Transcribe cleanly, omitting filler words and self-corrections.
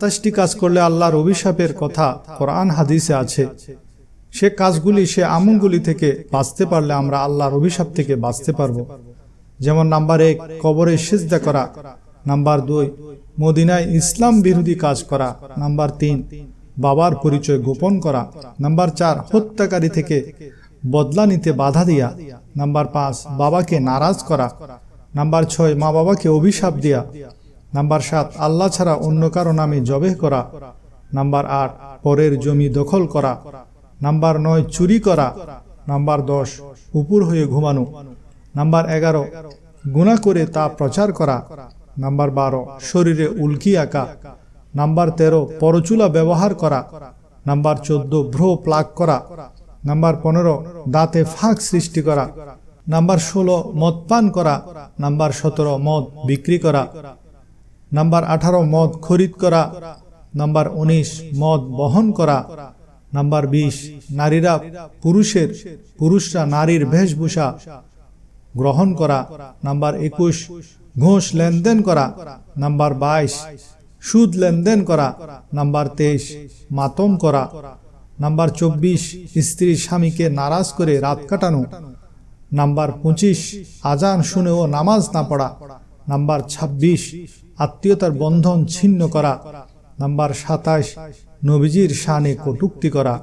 27টি কাজ করলে আল্লাহর অভিশাপের কথা কোরআন হাদিসে আছে। সে কাজগুলি, সে আমলগুলি থেকে বাঁচতে পারলে আমরা আল্লাহর অভিশাপ থেকে বাঁচতে পারবো। যেমন নাম্বার 1, কবরে সিজদা করা। নাম্বার 2, মদিনায় ইসলাম বিরোধী কাজ করা। নাম্বার 3, বাবার পরিচয় গোপন করা। নাম্বার 4, হত্যাকারী থেকে বদলা নিতে বাধা দেয়া। নাম্বার 5, বাবাকে নারাজ করা। নাম্বার 6, মা বাবাকে অভিশাপ দেয়া। নাম্বার 7, আল্লাহ ছাড়া অন্য কারো নামে জবেহ করা। নাম্বার 8, পরের জমি দখল করা। নাম্বার 9, চুরি করা। নাম্বার 10, উপর হয়ে ঘুমানো। নাম্বার 11, গুনাহ করে তা প্রচার করা। নাম্বার 12, শরীরে উল্কি আঁকা। নাম্বার 13, পরচুলা ব্যবহার করা। নাম্বার 14, ভ্রু প্লাগ করা। নাম্বার 15, দাঁতে ফাঁক সৃষ্টি করা। নাম্বার 16, মদ পান করা। নাম্বার 17, মদ বিক্রি করা। নাম্বার 18, মদ খরিদ করা। নাম্বার 19, মদ বহন করা। নাম্বার 20, নারীরা পুরুষরা নারীর বেশভূষা গ্রহণ করা। নাম্বার 21, ঘুষ লেনদেন করা। নাম্বার 22, সুদ লেনদেন করা। নাম্বার 23, মাতম করা। নাম্বার 24, স্ত্রী স্বামীকে নারাজ করে রাত কাটানো। নাম্বার 25, আজান শুনেও নামাজ না পড়া। নাম্বার 26, আত্মীয়তার বন্ধন ছিন্ন করা। নাম্বার 27, নবীজির শানে কটূক্তি করা।